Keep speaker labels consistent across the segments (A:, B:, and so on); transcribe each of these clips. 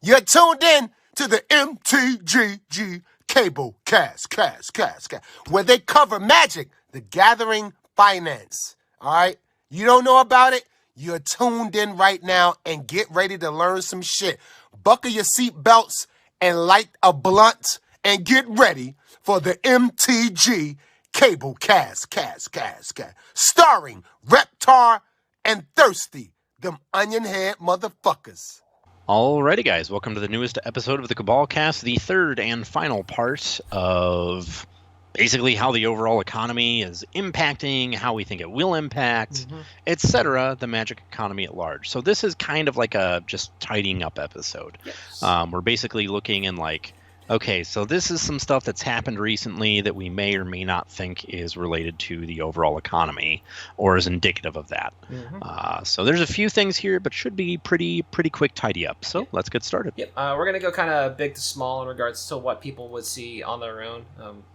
A: You're tuned in to the MtG Cable cast, where they cover Magic, the Gathering Finance. All right? You don't know about it? You're tuned in right now and get ready to learn some shit. Buckle your seat belts and light a blunt and get ready for the MtG Cable cast. Starring Reptar and Thirsty, them onion head motherfuckers.
B: Alrighty, guys, welcome to the newest episode of the Cabal Cast, the third and final part of basically how the overall economy is impacting, how we think it will impact, etc., the Magic economy at large. So this is kind of like a just tidying up episode.
C: Yes.
B: We're basically looking and like, okay, so this is some stuff that's happened recently that we may or may not think is related to the overall economy or is indicative of that. So there's a few things here, but should be pretty quick tidy up. So let's get started.
C: Yep. We're going to go kind of big to small in regards to what people would see on their own,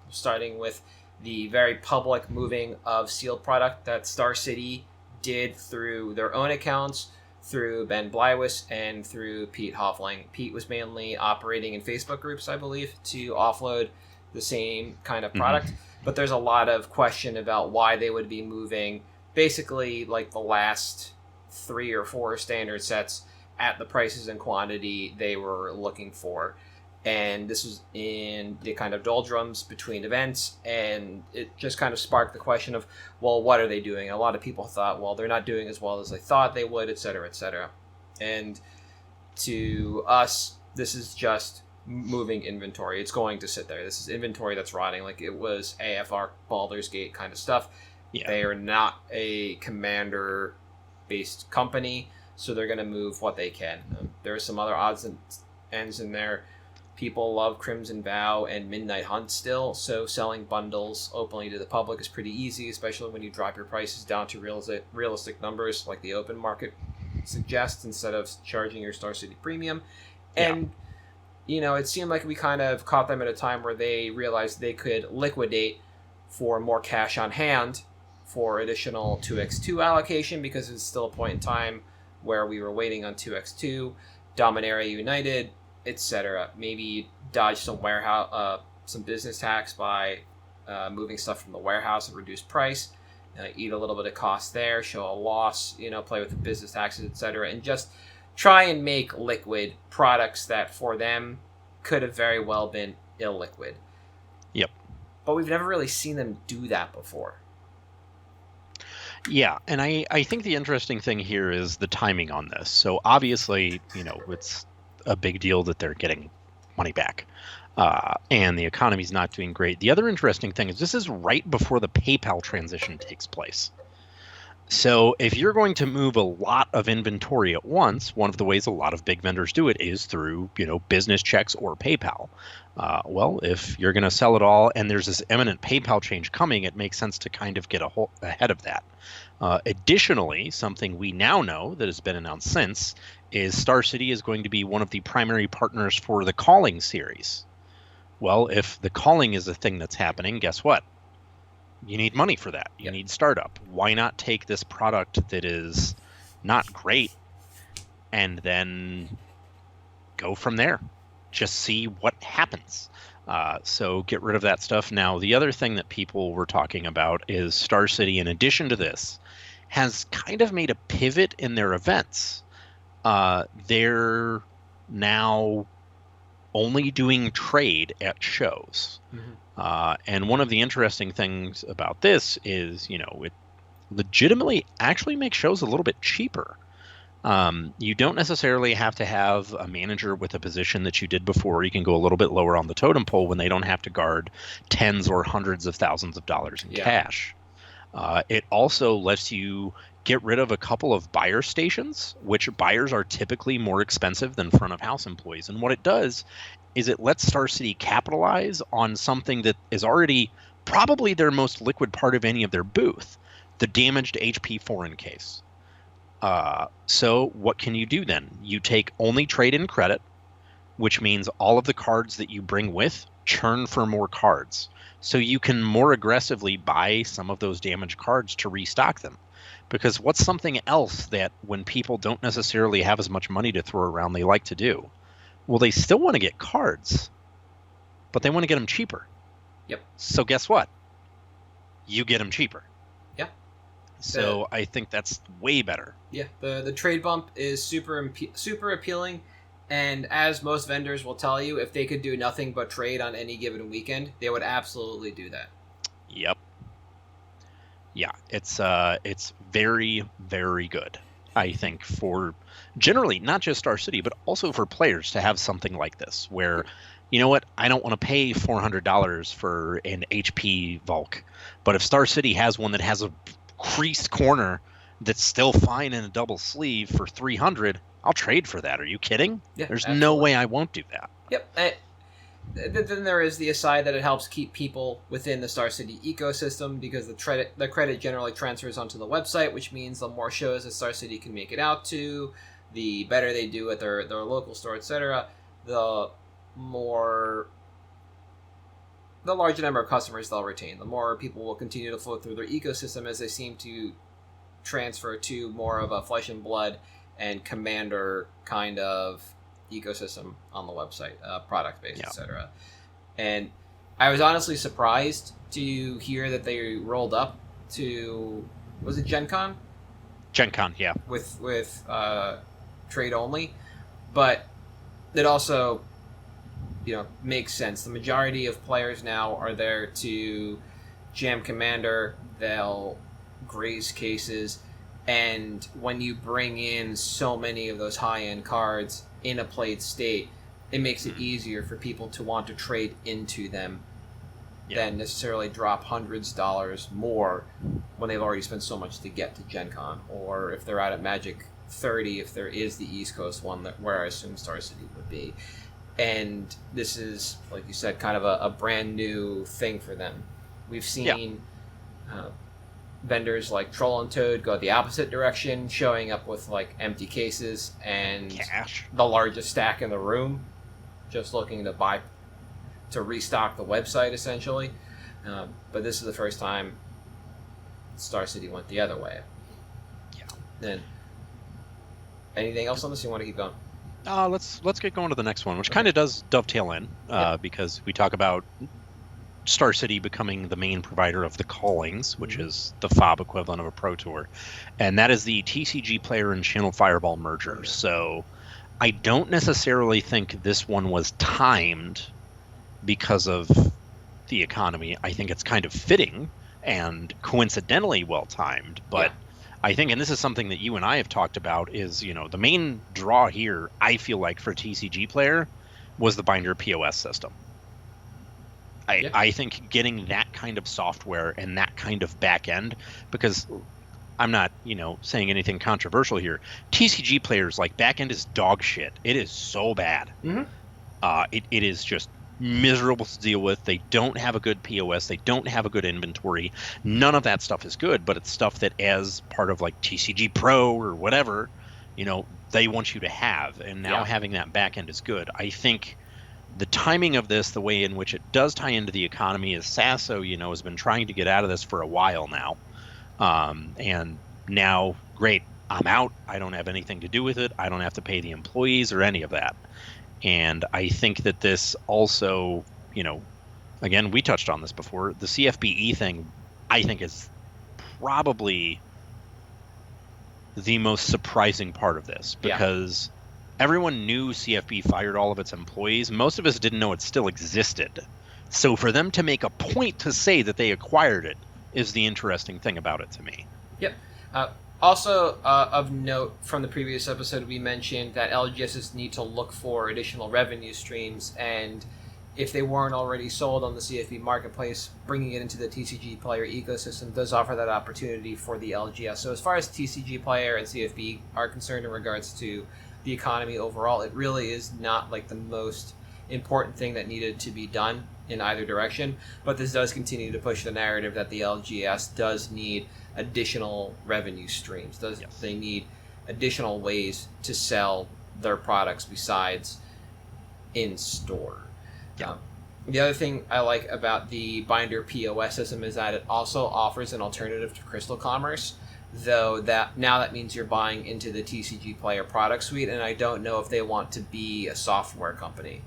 C: starting with the very public moving of sealed product that Star City did through their own accounts, through Ben Blywis, and through Pete Hoffling. Pete was mainly operating in Facebook groups, I believe, to offload the same kind of product. But there's a lot of question about why they would be moving basically like the last 3 or 4 standard sets at the prices and quantity they were looking for. And this was in the kind of doldrums between events, and it just kind of sparked the question of, well, what are they doing? A lot of people thought, well, they're not doing as well as they thought they would, et cetera, et cetera. And to us, this is just moving inventory. It's going to sit there. This is inventory that's rotting, like it was AFR, Baldur's Gate kind of stuff.
B: Yeah.
C: They are not a commander-based company, so they're going to move what they can. There are some other odds and ends in there. People love Crimson Vow and Midnight Hunt still, so selling bundles openly to the public is pretty easy, especially when you drop your prices down to realistic numbers like the open market suggests instead of charging your Star City premium. And, you know, it seemed like we kind of caught them at a time where they realized they could liquidate for more cash on hand for additional 2x2 allocation, because it's still a point in time where we were waiting on 2x2, Dominaria United, etc. Maybe dodge some warehouse, some business tax by moving stuff from the warehouse at reduced price, eat a little bit of cost there, show a loss, play with the business taxes, etc., and just try and make liquid products that for them could have very well been illiquid.
B: Yep.
C: But we've never really seen them do that before.
B: Yeah, and I think the interesting thing here is the timing on this. So obviously, it's a big deal that they're getting money back, and the economy's not doing great. The other interesting thing is this is right before the PayPal transition takes place. So if you're going to move a lot of inventory at once, one of the ways a lot of big vendors do it is through, business checks or PayPal. Well, if you're going to sell it all and there's this imminent PayPal change coming, it makes sense to kind of get ahead of that. Additionally, something we now know that has been announced since is Star City is going to be one of the primary partners for the Calling series. Well, if the Calling is a thing that's happening, guess what? You need money for that. You need startup. Why not take this product that is not great and then go from there? Just see what happens. So get rid of that stuff. Now, the other thing that people were talking about is Star City, in addition to this, has kind of made a pivot in their events. They're now only doing trade at shows. And one of the interesting things about this is, it legitimately actually makes shows a little bit cheaper. You don't necessarily have to have a manager with a position that you did before. You can go a little bit lower on the totem pole when they don't have to guard tens or hundreds of thousands of dollars in cash. It also lets you get rid of a couple of buyer stations, which buyers are typically more expensive than front of house employees. And what it does is it lets Star City capitalize on something that is already probably their most liquid part of any of their booth, the damaged HP foreign case. So what can you do then? You take only trade-in credit, which means all of the cards that you bring with churn for more cards. So you can more aggressively buy some of those damaged cards to restock them. Because what's something else that when people don't necessarily have as much money to throw around, they like to do? Well, they still want to get cards, but they want to get them cheaper.
C: Yep.
B: So guess what? You get them cheaper.
C: Yeah.
B: So I think that's way better.
C: Yeah. The trade bump is super appealing, and as most vendors will tell you, if they could do nothing but trade on any given weekend, they would absolutely do that.
B: Yep. Yeah, it's very, very good, I think, for generally not just Star City, but also for players to have something like this where, you know what, I don't want to pay $400 for an HP Vulk, but if Star City has one that has a creased corner that's still fine in a double sleeve for 300, I'll trade for that. Are you kidding?
C: Yeah,
B: There's
C: absolutely.
B: no way I won't do that.
C: Yep. Then there is the aside that it helps keep people within the Star City ecosystem because the credit generally transfers onto the website, which means the more shows that Star City can make it out to, the better they do at their local store, etc. The larger number of customers they'll retain. The more people will continue to flow through their ecosystem as they seem to transfer to more of a flesh and blood and commander kind of ecosystem on the website, product based, etc. And I was honestly surprised to hear that they rolled up to, was it Gen Con?
B: Gen Con, yeah.
C: With trade only, but it also makes sense. The majority of players now are there to jam commander. They'll graze cases, and when you bring in so many of those high-end cards in a played state, it makes it easier for people to want to trade into them than necessarily drop hundreds of dollars more when they've already spent so much to get to Gen Con, or if they're out at Magic 30, if there is the East Coast one, where I assume Star City would be. And this is, like you said, kind of a brand new thing for them. We've seen vendors like Troll and Toad go the opposite direction, showing up with like empty cases and
B: cash,
C: the largest stack in the room, just looking to restock the website essentially. But this is the first time Star City went the other way.
B: Yeah.
C: Then, anything else on this? You want to keep going?
B: Let's get going to the next one, which kind of does dovetail in because we talk about Star City becoming the main provider of the callings, which is the FOB equivalent of a Pro Tour, and that is the TCG Player and Channel Fireball merger. So I don't necessarily think this one was timed because of the economy. I think it's kind of fitting and coincidentally well timed, but I think, and this is something that you and I have talked about, is, the main draw here, I feel like, for TCG Player was the binder POS system. I think getting that kind of software and that kind of back end, because I'm not, saying anything controversial here. TCG Players, like, back end is dog shit. It is so bad.
C: Mm-hmm.
B: It is just miserable to deal with. They don't have a good POS. They don't have a good inventory. None of that stuff is good, but it's stuff that as part of like TCG Pro or whatever, they want you to have. And now having that back end is good. I think the timing of this, the way in which it does tie into the economy, is Sasso, has been trying to get out of this for a while now. And now, great, I'm out. I don't have anything to do with it. I don't have to pay the employees or any of that. And I think that this also, again, we touched on this before, the CFBE thing, I think, is probably the most surprising part of this, because everyone knew CFB fired all of its employees. Most of us didn't know it still existed. So for them to make a point to say that they acquired it is the interesting thing about it to me.
C: Yep. Also, of note, from the previous episode, we mentioned that LGSs need to look for additional revenue streams, and if they weren't already sold on the CFB marketplace, bringing it into the TCG Player ecosystem does offer that opportunity for the LGS. So as far as TCG Player and CFB are concerned in regards to the economy overall, it really is not like the most important thing that needed to be done in either direction, but this does continue to push the narrative that the LGS does need additional revenue streams. They need additional ways to sell their products besides in store. The other thing I like about the binder POS system is that it also offers an alternative to Crystal Commerce though that means you're buying into the TCG Player product suite, and I don't know if they want to be a software company.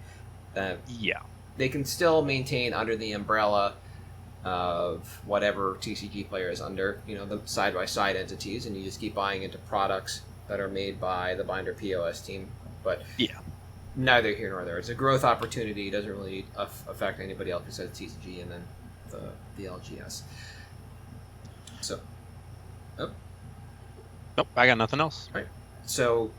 B: Yeah.
C: They can still maintain under the umbrella of whatever TCG Player is under, the side-by-side entities, and you just keep buying into products that are made by the Binder POS team. But
B: yeah,
C: neither here nor there. It's a growth opportunity. It doesn't really affect anybody else besides TCG and then the LGS. So,
B: Nope, I got nothing else.
C: Right. So,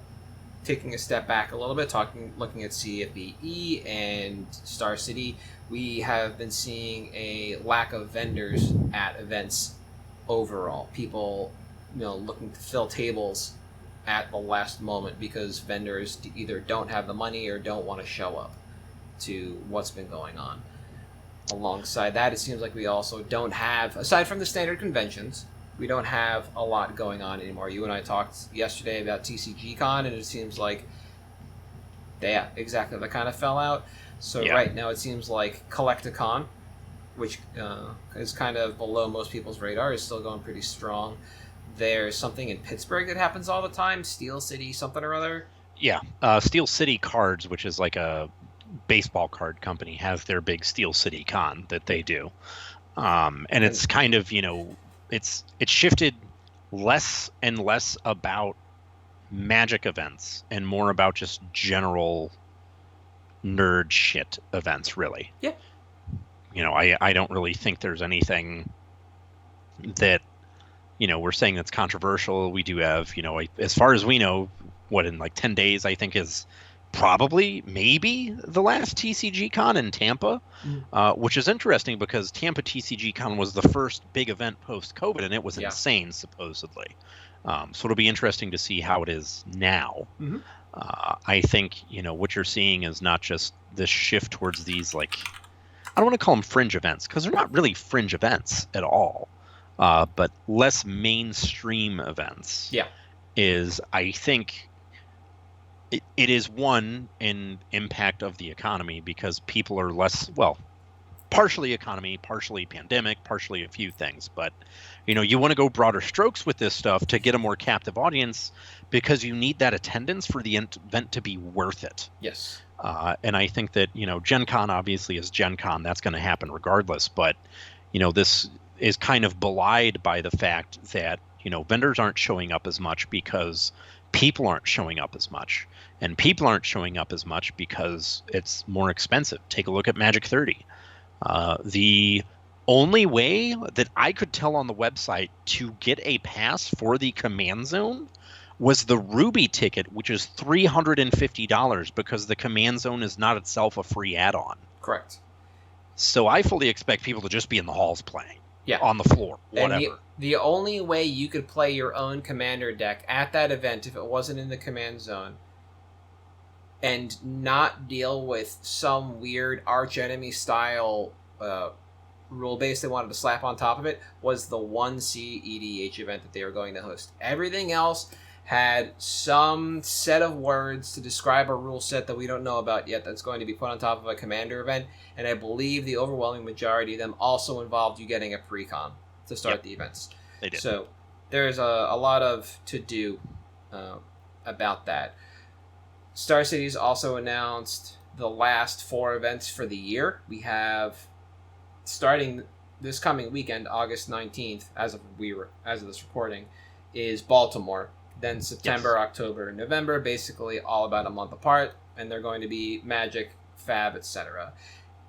C: taking a step back a little bit, looking at CFBE and Star City, we have been seeing a lack of vendors at events overall. People, looking to fill tables at the last moment because vendors either don't have the money or don't want to show up to what's been going on. Alongside that, it seems like we also don't have, aside from the standard conventions, we don't have a lot going on anymore. You and I talked yesterday about TCG Con, and it seems like exactly that kind of fell out. So right now it seems like Collecticon, which is kind of below most people's radar, is still going pretty strong. There's something in Pittsburgh that happens all the time, Steel City something or other.
B: Yeah, Steel City Cards, which is like a baseball card company, has their big Steel City Con that they do. And it's kind of, it's shifted less and less about Magic events and more about just general nerd shit events, really.
C: Yeah.
B: I don't really think there's anything that, we're saying that's controversial. We do have, as far as we know, in like 10 days, I think is probably maybe the last TCG Con in Tampa, which is interesting because Tampa TCG Con was the first big event post-COVID, and it was insane, supposedly. So it'll be interesting to see how it is now.
C: Mm-hmm.
B: I think, what you're seeing is not just this shift towards these, like, I don't want to call them fringe events because they're not really fringe events at all, but less mainstream events.
C: Yeah.
B: Is, I think, it is an impact of the economy because people are less, partially economy, partially pandemic, partially a few things. But, you want to go broader strokes with this stuff to get a more captive audience because you need that attendance for the event to be worth it.
C: Yes.
B: And I think that, Gen Con obviously is Gen Con. That's going to happen regardless. But, this is kind of belied by the fact that, vendors aren't showing up as much because people aren't showing up as much. And people aren't showing up as much because it's more expensive. Take a look at Magic 30. The only way that I could tell on the website to get a pass for the Command Zone was the Ruby ticket, which is $350 because the Command Zone is not itself a free add-on.
C: Correct.
B: So I fully expect people to just be in the halls playing.
C: Yeah.
B: On the floor, whatever.
C: And the only way you could play your own Commander deck at that event, if it wasn't in the Command Zone, and not deal with some weird archenemy style rule base they wanted to slap on top of it, was the 1C EDH event that they were going to host. Everything else had some set of words to describe a rule set that we don't know about yet that's going to be put on top of a Commander event, and I believe the overwhelming majority of them also involved you getting a pre-con to start the events.
B: They did.
C: So there's a lot of to-do about that. Star Cities also announced the last 4 events for the year. We have, starting this coming weekend, August 19th, as of this recording, is Baltimore. Then September, October, and November, basically all about a month apart, and they're going to be Magic, Fab, etc.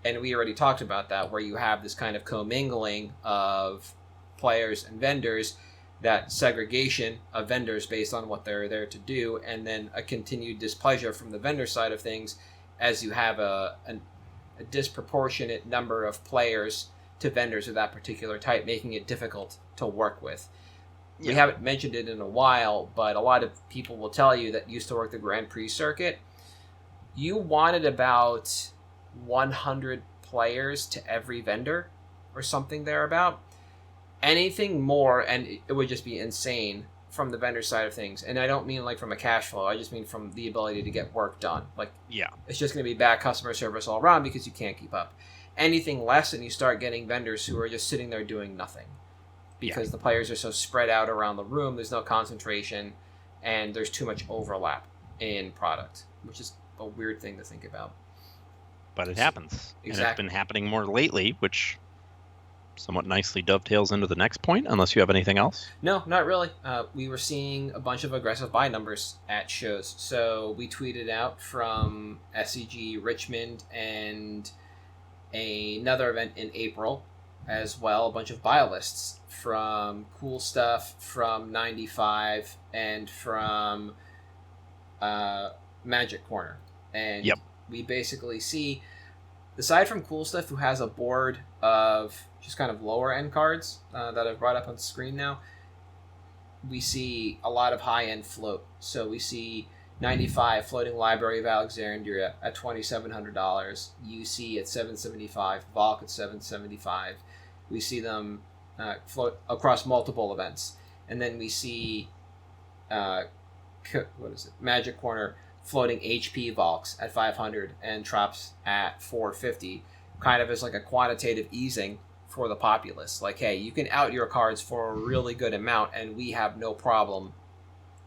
C: And we already talked about that, where you have this kind of commingling of players and vendors, that segregation of vendors based on what they're there to do, and then a continued displeasure from the vendor side of things as you have a disproportionate number of players to vendors of that particular type, making it difficult to work with. We haven't mentioned it in a while, but a lot of people will tell you that used to work the Grand Prix circuit. You wanted about 100 players to every vendor or something thereabout. Anything more, and it would just be insane from the vendor side of things. And I don't mean like from a cash flow. I just mean from the ability to get work done. It's just going to be bad customer service all around because you can't keep up. Anything less, and you start getting vendors who are just sitting there doing nothing. because the players are so spread out around the room. There's no concentration, and there's too much overlap in product, which is a weird thing to think about.
B: But it happens.
C: Exactly.
B: And it's been happening more lately, which somewhat nicely dovetails into the next point, unless you have anything else.
C: No, not really. We were seeing a bunch of aggressive buy numbers at shows. So we tweeted out from SCG Richmond and another event in April as well, a bunch of buy lists from Cool Stuff, from 95, and from Magic Corner. And we basically see, aside from Cool Stuff, who has a board of just kind of lower end cards that I've brought up on the screen now, we see a lot of high end float. So we see 95 Floating Library of Alexandria at $2,700, UC at $775, Valk at $775. We see them float across multiple events, and then we see Magic Corner floating HP Valks at 500 and Trops at 450, kind of as like a quantitative easing for the populace. Like, hey, you can out your cards for a really good amount, and we have no problem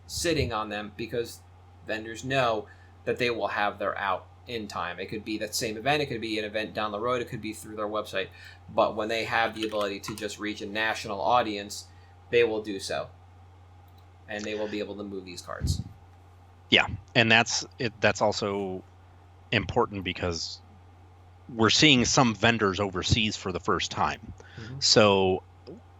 C: sitting on them because vendors know that they will have their out in time. It could be that same event, it could be an event down the road, it could be through their website. But when they have the ability to just reach a national audience, they will do so. And they will be able to move these cards.
B: Yeah, and that's also important because we're seeing some vendors overseas for the first time. Mm-hmm. So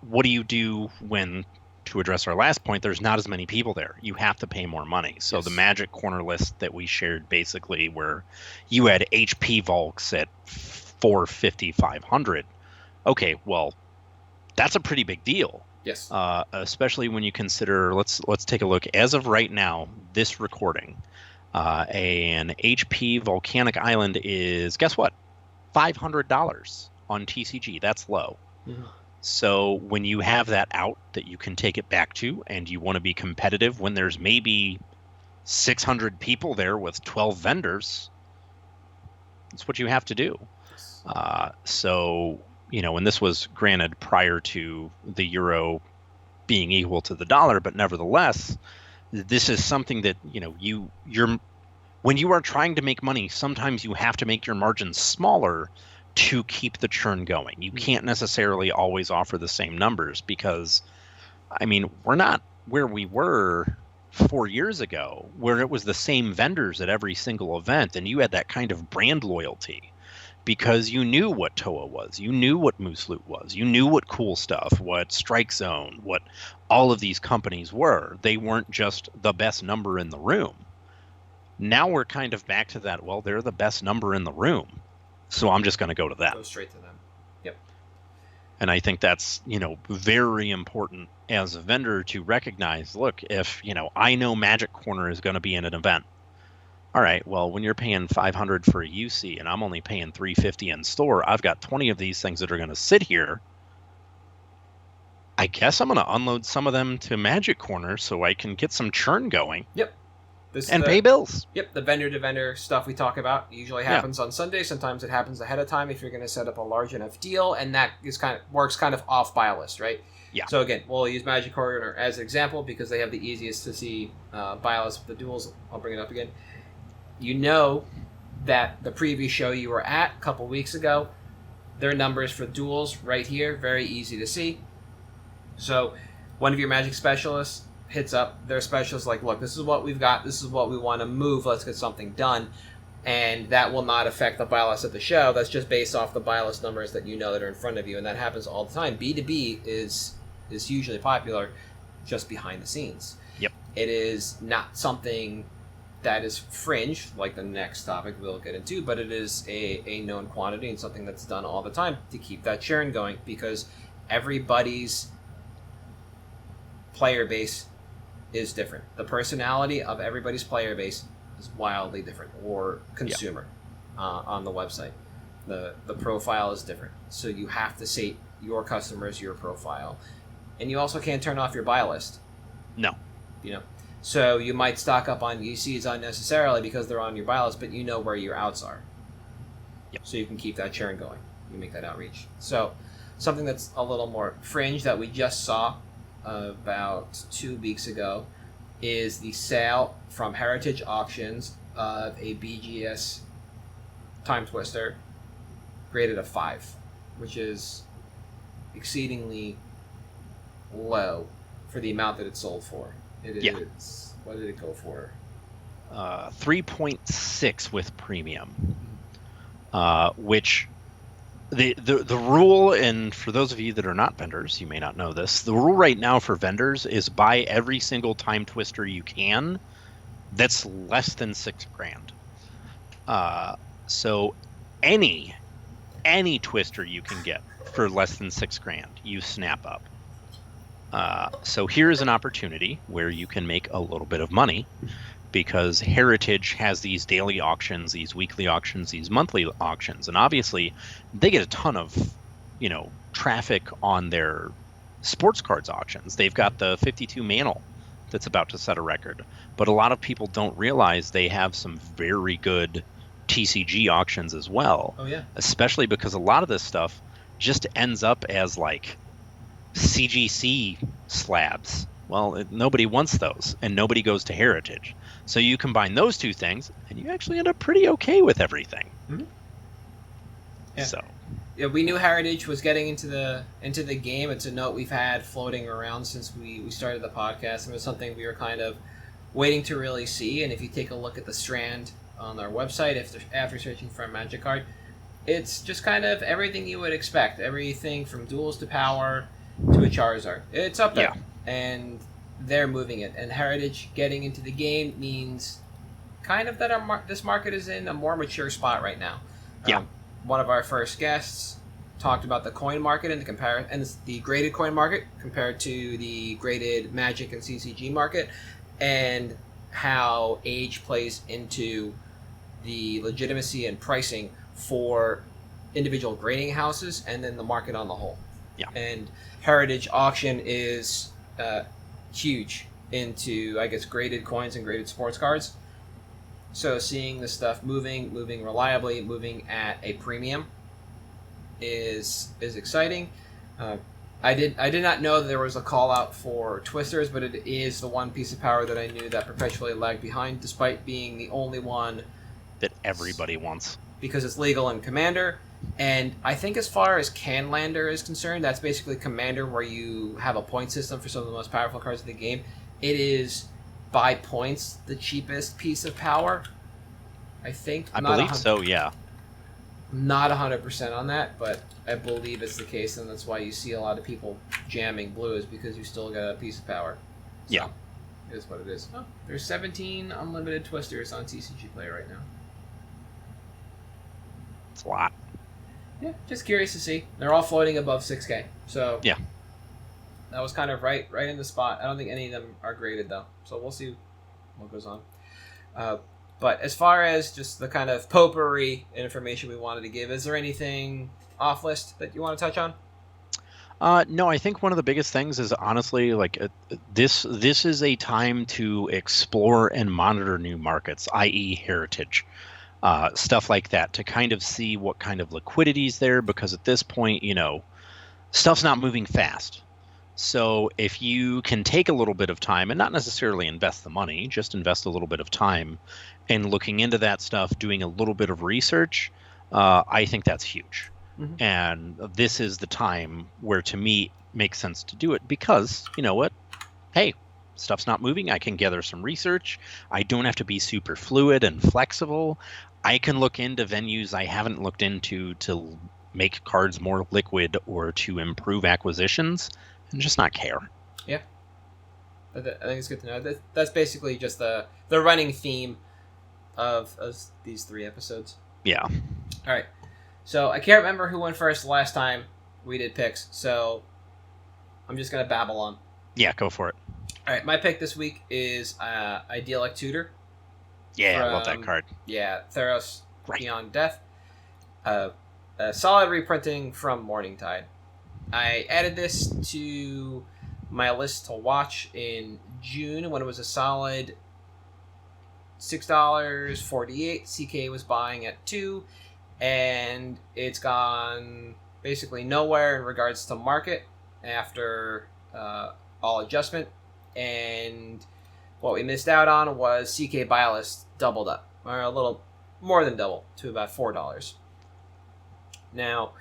B: what do you do when, to address our last point, there's not as many people there? You have to pay more money. So the Magic Corner list that we shared, basically, where you had HP Volks at 450, 500. Okay, well, that's a pretty big deal.
C: Yes.
B: Especially when you consider, let's take a look. As of right now, this recording, an HP Volcanic Island is, guess what? $500 on TCG. That's low. Mm-hmm. So when you have that out that you can take it back to, and you want to be competitive when there's maybe 600 people there with 12 vendors, that's what you have to do. So, and this was granted prior to the euro being equal to the dollar, but nevertheless, this is something that, you're when you are trying to make money, sometimes you have to make your margins smaller to keep the churn going. You can't necessarily always offer the same numbers because, we're not where we were 4 years ago, where it was the same vendors at every single event, and you had that kind of brand loyalty because you knew what Toa was, you knew what Moose Loot was, you knew what Cool Stuff, what Strike Zone, what all of these companies were. They weren't just the best number in the room. Now we're kind of back to that, well, they're the best number in the room, so I'm just going to go to them.
C: Go straight to them. Yep.
B: And I think that's, very important as a vendor to recognize, look, if, I know Magic Corner is going to be in an event. All right, well, when you're paying $500 for a UC and I'm only paying $350 in store, I've got 20 of these things that are going to sit here. I guess I'm going to unload some of them to Magic Corner so I can get some churn going.
C: Yep.
B: Pay bills.
C: Yep, the vendor-to-vendor stuff we talk about usually happens on Sunday. Sometimes it happens ahead of time if you're going to set up a large enough deal, and that is works off buy list, right?
B: Yeah.
C: So again, we'll use Magic Corner as an example because they have the easiest to see buy list with the duels. I'll bring it up again. You know that the previous show you were at a couple weeks ago, their numbers for duels right here, very easy to see. So one of your Magic specialists hits up their specialists like, look, this is what we've got, this is what we want to move, let's get something done. And that will not affect the buy list at the show. That's just based off the buy list numbers that you know that are in front of you, and that happens all the time. B2B is usually popular just behind the scenes.
B: Yep.
C: It is not something that is fringe, like the next topic we'll get into, but it is a known quantity and something that's done all the time to keep that churn going, because everybody's player base is different. The personality of everybody's player base is wildly different, or consumer on the website. The profile is different. So you have to say your customers, your profile. And you also can't turn off your buy list.
B: No.
C: So you might stock up on UCs unnecessarily because they're on your buy list, but you know where your outs are.
B: Yep.
C: So you can keep that churn going. You make that outreach. So something that's a little more fringe that we just saw about 2 weeks ago is the sale from Heritage Auctions of a BGS Timetwister graded a 5, which is exceedingly low for the amount that it sold for. It is.
B: Yeah.
C: What did it go for?
B: 3.6 with premium, which the rule, and for those of you that are not vendors, you may not know this, the rule right now for vendors is buy every single Timetwister you can that's less than $6,000. So any twister you can get for less than $6,000, you snap up. So here's an opportunity where you can make a little bit of money, because Heritage has these daily auctions, these weekly auctions, these monthly auctions, and obviously they get a ton of, traffic on their sports cards auctions. They've got the 52 Mantle that's about to set a record, but a lot of people don't realize they have some very good TCG auctions as well.
C: Oh yeah.
B: Especially because a lot of this stuff just ends up as like CGC slabs. Well, nobody wants those, and nobody goes to Heritage. So you combine those two things, and you actually end up pretty okay with everything.
C: Mm-hmm. Yeah.
B: So,
C: yeah, we knew Heritage was getting into the game. It's a note we've had floating around since we started the podcast, and it was something we were kind of waiting to really see. And if you take a look at the strand on our website, after searching for a Magic card, it's just kind of everything you would expect. Everything from duels to power to a Charizard. It's up there.
B: Yeah.
C: And they're moving it. And Heritage getting into the game means kind of that this market is in a more mature spot right now.
B: Yeah.
C: One of our first guests talked about the coin market and the graded coin market compared to the graded Magic and CCG market, and how age plays into the legitimacy and pricing for individual grading houses and then the market on the whole.
B: Yeah.
C: And Heritage Auction is huge into, I guess, graded coins and graded sports cards. So seeing this stuff moving reliably, moving at a premium is exciting. I did not know that there was a call out for Twisters, but it is the one piece of power that I knew that perpetually lagged behind, despite being the only one
B: that everybody wants,
C: because it's legal in Commander. And I think as far as Canlander is concerned, that's basically Commander, where you have a point system for some of the most powerful cards in the game. It is, by points, the cheapest piece of power, I think.
B: I believe so, yeah.
C: Not 100% on that, but I believe it's the case, and that's why you see a lot of people jamming blue, is because you still got a piece of power. So,
B: yeah.
C: It is what it is. Oh, there's 17 unlimited Twisters on TCG Play right now.
B: It's a lot.
C: Yeah, just curious to see. They're all floating above 6K, so
B: yeah,
C: that was kind of right in the spot. I don't think any of them are graded though, so we'll see what goes on. But as far as just the kind of potpourri information we wanted to give, is there anything off list that you want to touch on?
B: No, I think one of the biggest things is honestly like this is a time to explore and monitor new markets, i.e. Heritage. Stuff like that, to kind of see what kind of liquidity is there, because at this point, stuff's not moving fast. So if you can take a little bit of time and not necessarily invest the money, just invest a little bit of time in looking into that stuff, doing a little bit of research, I think that's huge. Mm-hmm. And this is the time where, to me, it makes sense to do it, because, you know what? Hey, stuff's not moving. I can gather some research. I don't have to be super fluid and flexible. I can look into venues I haven't looked into to make cards more liquid or to improve acquisitions, and just not care. Yeah.
C: I think it's good to know. That's basically just the running theme of these 3 episodes.
B: Yeah.
C: All right. So I can't remember who went first last time we did picks, so I'm just going to babble on.
B: Yeah, go for it.
C: All right, my pick this week is Idyllic Tutor.
B: Yeah, I love that card.
C: Yeah, Theros Beyond Death. A solid reprinting from Morningtide. I added this to my list to watch in June when it was a solid $6.48. CK was buying at $2, and it's gone basically nowhere in regards to market after all adjustment, and what we missed out on was CK Biolist doubled up, or a little more than double, to about $4. Now,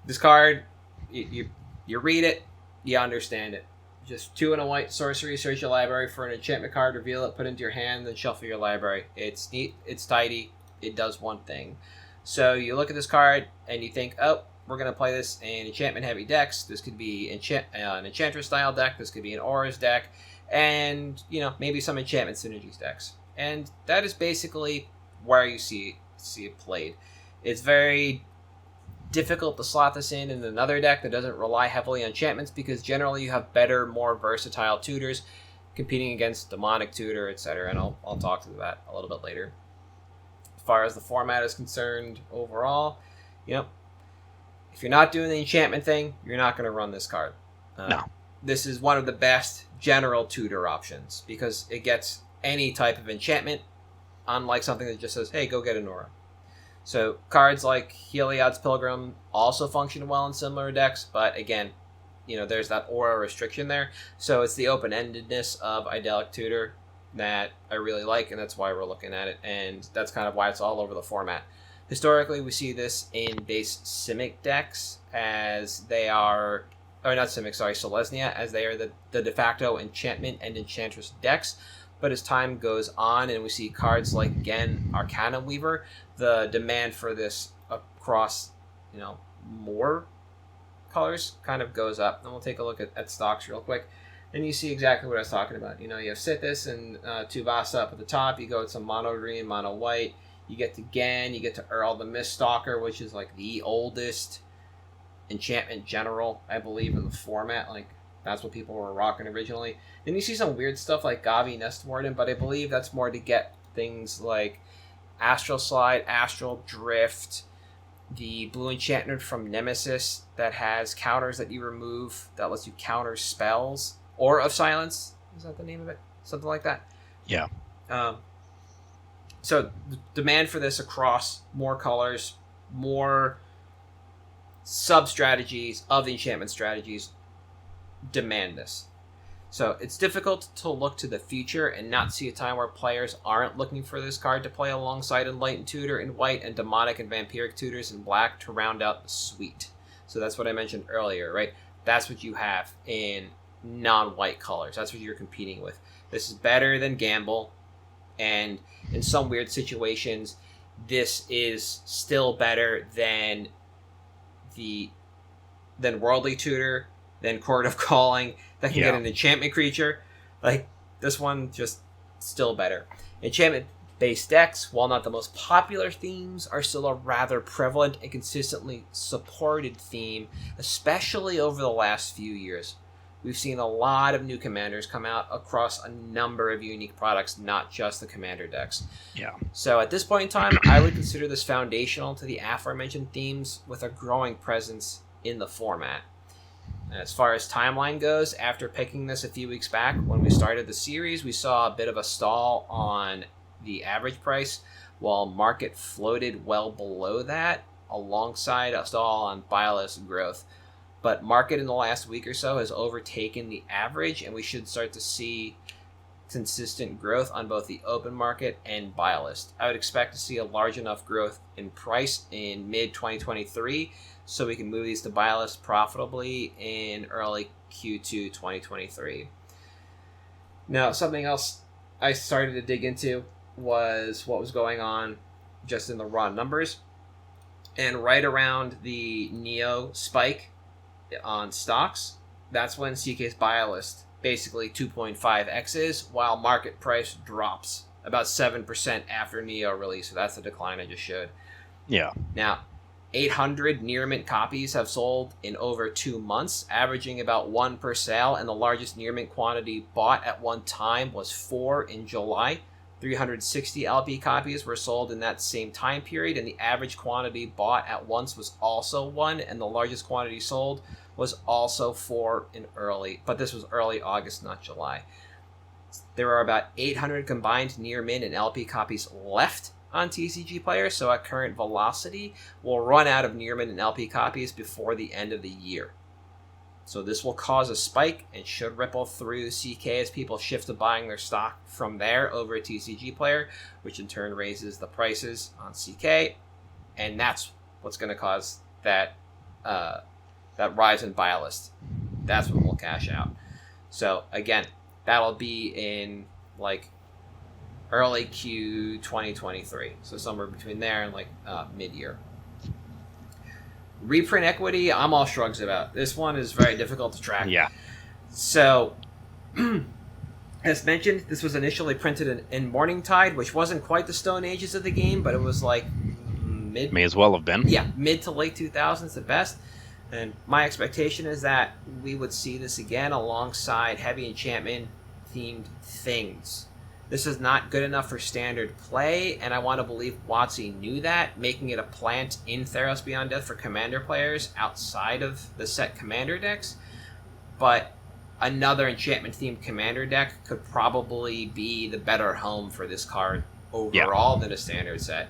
C: this card, you read it, you understand it. Just 2 and a white sorcery, search your library for an enchantment card, reveal it, put it into your hand, then shuffle your library. It's neat, it's tidy, it does one thing. So you look at this card and you think, oh, we're going to play this in enchantment heavy decks. This could be an Enchantress style deck, this could be an Auras deck, and maybe some enchantment synergies decks. And that is basically where you see it played. It's very difficult to slot this in another deck that doesn't rely heavily on enchantments, because generally you have better, more versatile tutors competing against demonic tutor, etc. And I'll talk to that a little bit later. As far as the format is concerned overall, if you're not doing the enchantment thing, you're not going to run this card.
B: No.
C: This is one of the best general tutor options because it gets any type of enchantment, unlike something that just says, hey, go get an aura. So cards like Heliod's Pilgrim also function well in similar decks, but again, there's that aura restriction there. So it's the open-endedness of Idyllic Tutor that I really like, and that's why we're looking at it, and that's kind of why it's all over the format. Historically, we see this in base Simic decks as they are, or not Simic, sorry, Selesnya, as they are the de facto enchantment and enchantress decks. But as time goes on and we see cards like, again, Arcana Weaver, the demand for this across, more colors kind of goes up. And we'll take a look at stocks real quick. And you see exactly what I was talking about. You have Sithis and Tuvasa up at the top. You go with some mono green, mono white. You get to Gan, you get to Earl the Miststalker, which is like the oldest enchantment general, I believe, in the format. Like, that's what people were rocking originally. Then you see some weird stuff like Gavi Nestwarden, but I believe that's more to get things like Astral Slide, Astral Drift, the blue enchantment from Nemesis that has counters that you remove that lets you counter spells. Aura of Silence, is that the name of it? Something like that?
B: Yeah.
C: So the demand for this across more colors, more sub-strategies of the enchantment strategies demand this. So it's difficult to look to the future and not see a time where players aren't looking for this card to play alongside Enlightened Tutor in white and Demonic and Vampiric Tutors in black to round out the suite. So that's what I mentioned earlier, right? That's what you have in non-white colors. That's what you're competing with. This is better than Gamble, and in some weird situations, this is still better than Worldly Tutor, than Court of Calling, that can get an enchantment creature. Like, this one, just still better. Enchantment-based decks, while not the most popular themes, are still a rather prevalent and consistently supported theme, especially over the last few years. We've seen a lot of new commanders come out across a number of unique products, not just the commander decks.
B: Yeah.
C: So at this point in time, I would consider this foundational to the aforementioned themes with a growing presence in the format. As far as timeline goes, after picking this a few weeks back, when we started the series, we saw a bit of a stall on the average price, while market floated well below that, alongside a stall on buy list growth. But market in the last week or so has overtaken the average, and we should start to see consistent growth on both the open market and buy list. I would expect to see a large enough growth in price in mid-2023 so we can move these to buy list profitably in early Q2 2023. Now, something else I started to dig into was what was going on just in the raw numbers. And right around the Neo spike on stocks, that's when CK's buy list basically 2.5x's, while market price drops about 7% after Neo release. So that's the decline I just showed.
B: Yeah.
C: Now, 800 near mint copies have sold in over 2 months, averaging about 1 per sale, and the largest near mint quantity bought at one time was 4 in July. 360 LP copies were sold in that same time period, and the average quantity bought at once was also 1, and the largest quantity sold was also 4 in early, but this was early August, not July. There are about 800 combined near mint and LP copies left on TCG Player, so at current velocity, will run out of Nearman and LP copies before the end of the year. So this will cause a spike and should ripple through CK as people shift to buying their stock from there over at TCG Player, which in turn raises the prices on CK, and that's what's going to cause that rise in buy list. That's when we'll cash out. So again, that'll be in like early Q 2023. So somewhere between there and like mid-year. Reprint equity, I'm all shrugs about. This one is very difficult to track.
B: Yeah.
C: So, as mentioned, this was initially printed in Morningtide, which wasn't quite the Stone Ages of the game, but it was like mid.
B: May as well have been.
C: Yeah, mid to late 2000s at best. And my expectation is that we would see this again alongside heavy enchantment themed things. This is not good enough for standard play, and I want to believe WotC knew that, making it a plant in Theros Beyond Death for Commander players outside of the set Commander decks. But another enchantment-themed Commander deck could probably be the better home for this card overall than a standard set.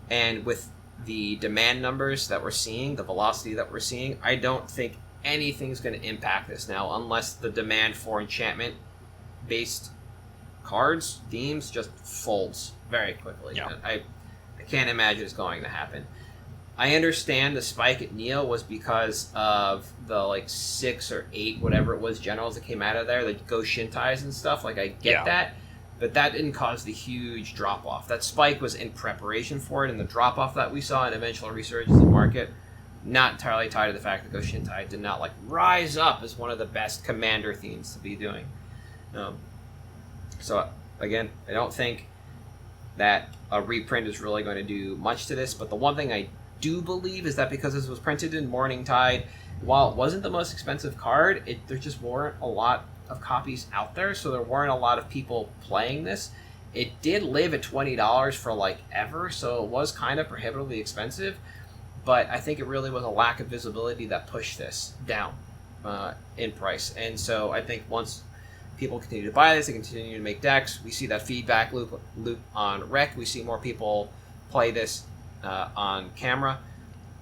C: And with the demand numbers that we're seeing, the velocity that we're seeing, I don't think anything's going to impact this now, unless the demand for enchantment-based cards, themes, just folds very quickly.
B: Yeah.
C: I can't imagine it's going to happen. I understand the spike at Neo was because of the like 6 or 8, whatever it was, generals that came out of there, the Ghost Shintais and stuff. Like, I get that, but that didn't cause the huge drop-off. That spike was in preparation for it, and the drop-off that we saw and eventual resurgence in the market, not entirely tied to the fact that Ghost Shintai did not like rise up as one of the best Commander themes to be doing. So, again, I don't think that a reprint is really going to do much to this, but the one thing I do believe is that because this was printed in Morningtide, while it wasn't the most expensive card, there just weren't a lot of copies out there, so there weren't a lot of people playing this. It did live at $20 for, like, ever, so it was kind of prohibitively expensive, but I think it really was a lack of visibility that pushed this down in price. And so I think once people continue to buy this, they continue to make decks. We see that feedback loop on Rec. We see more people play this on camera.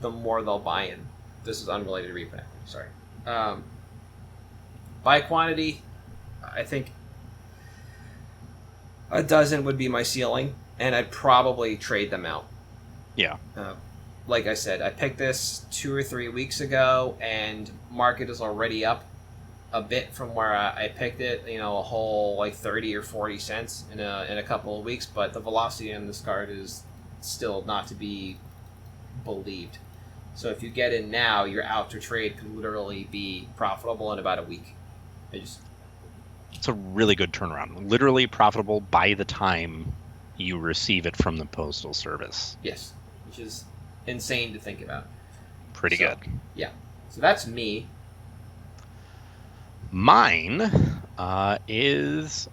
C: The more they'll buy in. This is unrelated to reprint. Sorry. By quantity, I think a dozen would be my ceiling, and I'd probably trade them out.
B: Yeah.
C: Like I said, I picked this 2 or 3 weeks ago, and market is already up a bit from where I picked it, a whole like 30 or 40 cents in a couple of weeks, but the velocity on this card is still not to be believed. So if you get in now, your out to trade could literally be profitable in about a week. It's
B: a really good turnaround. Literally profitable by the time you receive it from the Postal Service.
C: Yes, which is insane to think about.
B: Pretty good.
C: Yeah. So that's me.
B: Mine is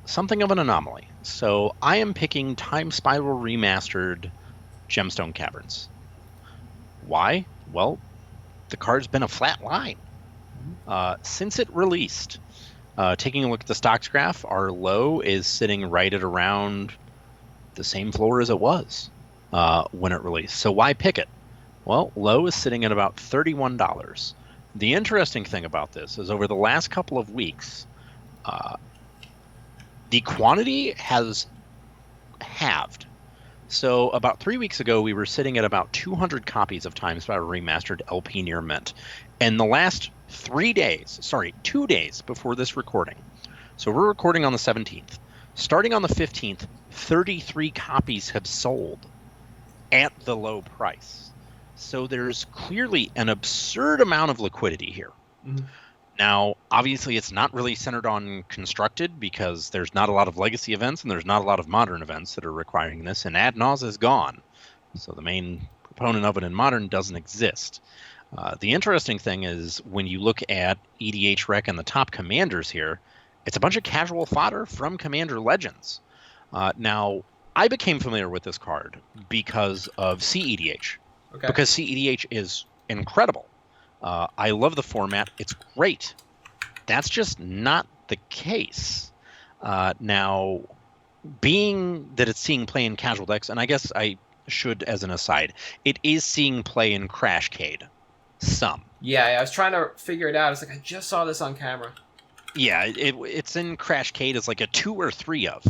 B: something of an anomaly. So I am picking Time Spiral Remastered Gemstone Caverns. Why? Well, the card's been a flat line since it released. Taking a look at the stocks graph, our low is sitting right at around the same floor as it was when it released. So why pick it? Well, low is sitting at about $31. The interesting thing about this is over the last couple of weeks, the quantity has halved. So about 3 weeks ago, we were sitting at about 200 copies of Time Spiral Remastered LP near mint. And the last 2 days before this recording, so we're recording on the 17th, starting on the 15th, 33 copies have sold at the low price. So there's clearly an absurd amount of liquidity here.
C: Mm-hmm.
B: Now, obviously, it's not really centered on Constructed because there's not a lot of legacy events and there's not a lot of modern events that are requiring this, and Ad Naus is gone. So the main proponent of it in modern doesn't exist. The interesting thing is when you look at EDH Rec and the top commanders here, it's a bunch of casual fodder from Commander Legends. Now, I became familiar with this card because of CEDH.
C: Okay.
B: Because CEDH is incredible. I love the format. It's great. That's just not the case. Now, being that it's seeing play in casual decks, and I guess I should, as an aside, it is seeing play in Crashcade. Some.
C: Yeah, I was trying to figure it out. It's like, I just saw this on camera.
B: Yeah, it's in Crashcade as like a 2 or 3 of,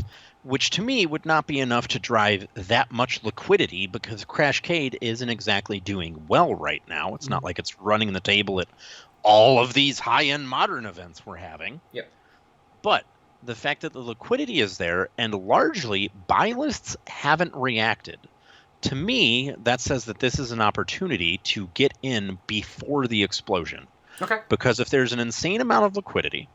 B: which to me would not be enough to drive that much liquidity because Crashcade isn't exactly doing well right now. It's not like it's running the table at all of these high-end Modern events we're having.
C: Yep.
B: But the fact that the liquidity is there and largely buy lists haven't reacted, to me, that says that this is an opportunity to get in before the explosion.
C: Okay.
B: Because if there's an insane amount of liquidity,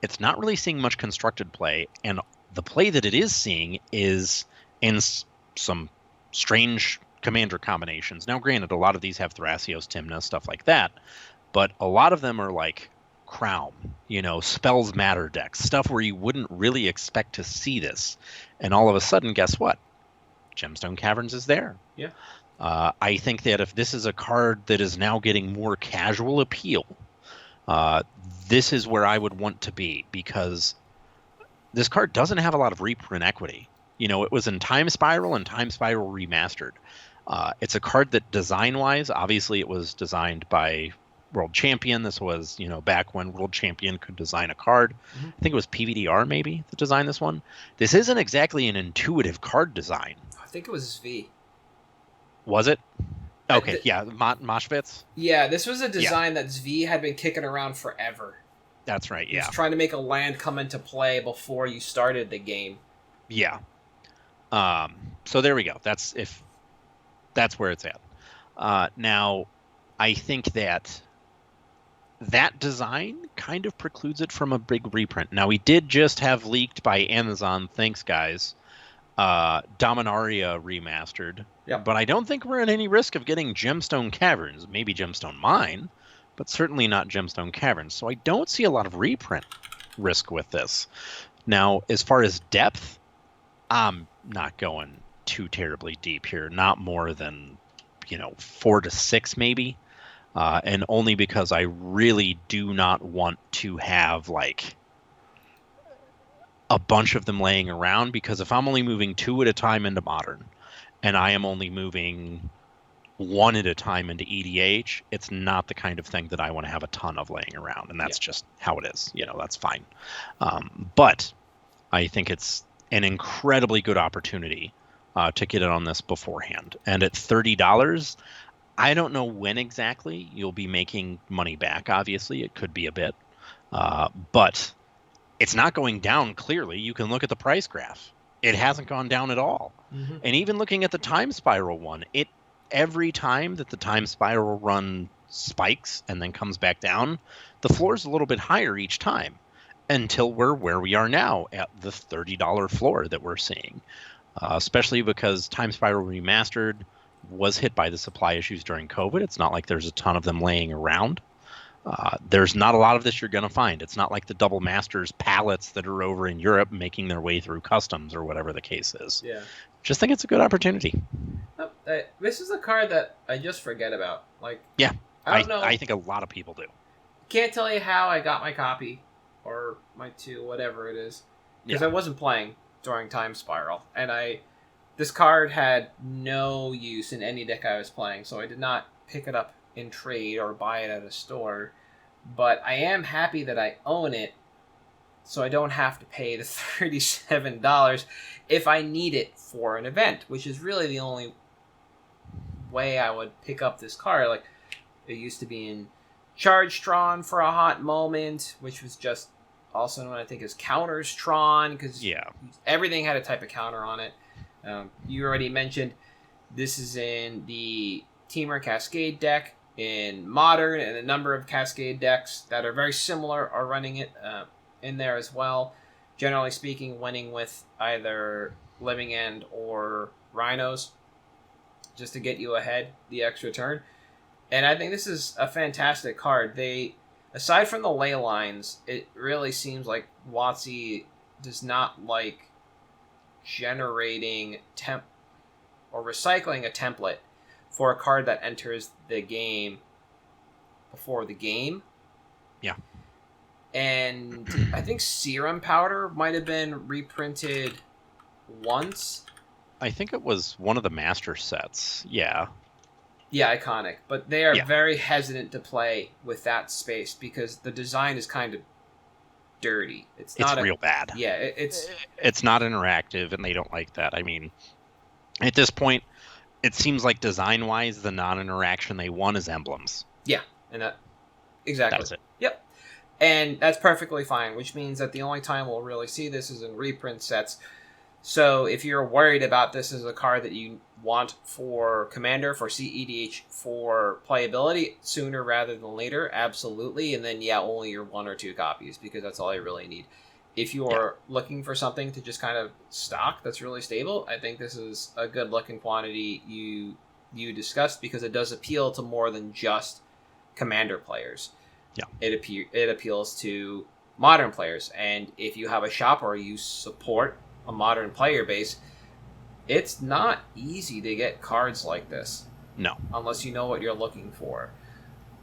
B: it's not really seeing much constructed play, and the play that it is seeing is in some strange commander combinations. Now, granted, a lot of these have Thrasios, Tymna, stuff like that, but a lot of them are like Crown, Spells Matter decks, stuff where you wouldn't really expect to see this. And all of a sudden, guess what? Gemstone Caverns is there.
C: Yeah.
B: I think that if this is a card that is now getting more casual appeal, this is where I would want to be, because this card doesn't have a lot of reprint equity. It was in Time Spiral and Time Spiral Remastered. It's a card that design-wise, obviously it was designed by World Champion. This was, back when World Champion could design a card.
C: Mm-hmm.
B: I think it was PVDR maybe that designed this one. This isn't exactly an intuitive card design.
C: I think it was V.
B: Was it? Okay, yeah, Moshvitz.
C: Yeah, this was a design that Zvi had been kicking around forever.
B: That's right, yeah.
C: He was trying to make a land come into play before you started the game.
B: Yeah. So there we go. That's where it's at. Now, I think that design kind of precludes it from a big reprint. Now, we did just have leaked by Amazon, thanks guys, Dominaria remastered.
C: Yep.
B: But I don't think we're in any risk of getting Gemstone Caverns. Maybe Gemstone Mine, but certainly not Gemstone Caverns. So I don't see a lot of reprint risk with this. Now, as far as depth, I'm not going too terribly deep here. Not more than, 4 to 6 maybe. And only because I really do not want to have, a bunch of them laying around, because if I'm only moving 2 at a time into Modern, and I am only moving 1 at a time into EDH, it's not the kind of thing that I want to have a ton of laying around, and that's just how it is. That's fine. But I think it's an incredibly good opportunity to get in on this beforehand. And at $30, I don't know when exactly you'll be making money back. Obviously, it could be a bit. But it's not going down clearly. You can look at the price graph. It hasn't gone down at all.
C: Mm-hmm.
B: And even looking at the Time Spiral one, every time that the Time Spiral run spikes and then comes back down, the floor is a little bit higher each time until we're where we are now at the $30 floor that we're seeing. Especially because Time Spiral Remastered was hit by the supply issues during COVID. It's not like there's a ton of them laying around. There's not a lot of this you're going to find. It's not like the Double Masters pallets that are over in Europe making their way through customs or whatever the case is.
C: Yeah.
B: Just think it's a good opportunity.
C: This is a card that I just forget about.
B: Yeah,
C: I don't know.
B: I think a lot of people do.
C: Can't tell you how I got my copy or my 2, whatever it is, because I wasn't playing during Time Spiral, and this card had no use in any deck I was playing, so I did not pick it up in trade or buy it at a store. But I am happy that I own it, so I don't have to pay the $37 if I need it for an event, which is really the only way I would pick up this card. It used to be in Chargetron for a hot moment, which was just also known, I think, as Counterstron, because everything had a type of counter on it. You already mentioned this is in the Teamer Cascade deck in Modern, and a number of Cascade decks that are very similar are running it in there as well. Generally speaking, winning with either Living End or Rhinos just to get you ahead the extra turn. And I think this is a fantastic card. Aside from the ley lines, it really seems like WotC does not like generating or recycling a template for a card that enters the game before the game. And I think Serum Powder might have been reprinted once.
B: I think it was one of the master sets. Yeah.
C: Yeah, iconic. But they are
B: Yeah.
C: very hesitant to play with that space because the design is kind of dirty. It's not
B: real bad.
C: Yeah, it's
B: not interactive, and they don't like that. I mean, at this point, it seems like design-wise, the non-interaction they want is emblems.
C: Yeah, and that exactly.
B: That's it.
C: Yep. And that's perfectly fine, which means that the only time we'll really see this is in reprint sets. So if you're worried about this as a card that you want for Commander, for CEDH, for playability, sooner rather than later, absolutely. And then, yeah, only your 1 or 2 copies, because that's all you really need. If you're looking for something to just kind of stock that's really stable, I think this is a good looking quantity you discussed, because it does appeal to more than just Commander players.
B: Yeah.
C: It appeals to modern players. And if you have a shop or you support a modern player base, it's not easy to get cards like this.
B: No.
C: Unless you know what you're looking for.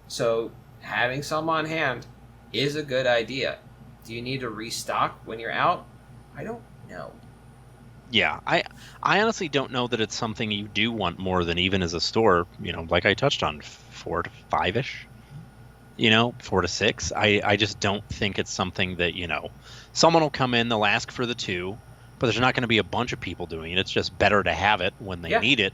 C: So having some on hand is a good idea. Do you need to restock when you're out? I don't know.
B: Yeah, I honestly don't know that it's something you do want more than, even as a store, like I touched on, 4 to 5-ish. 4 to 6. I just don't think it's something that, someone will come in, they'll ask for the 2, but there's not going to be a bunch of people doing it. It's just better to have it when they need it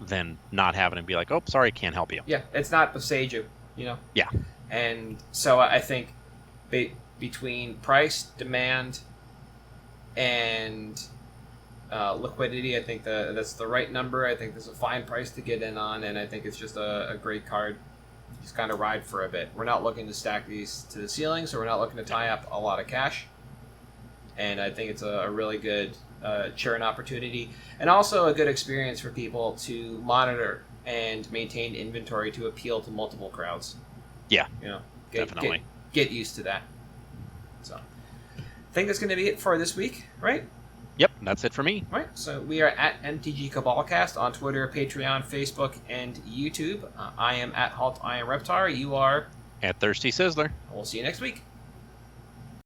B: than not have it and be like, oh, sorry, can't help you.
C: Yeah, it's not Boseiju,
B: Yeah.
C: And so I think between price, demand, and liquidity, I think that's the right number. I think there's a fine price to get in on, and I think it's just a great card. Just kind of ride for a bit. We're not looking to stack these to the ceiling, so we're not looking to tie up a lot of cash. And I think it's a really good churn opportunity, and also a good experience for people to monitor and maintain inventory to appeal to multiple crowds.
B: Yeah, definitely.
C: Get used to that. So, I think that's going to be it for this week, right?
B: Yep, that's it for me.
C: All right, so we are at MtG Cabalcast on Twitter, Patreon, Facebook, and YouTube. I am at Halt I Am Reptar. You are
B: at Thirsty Sizzler.
C: We'll see you next week.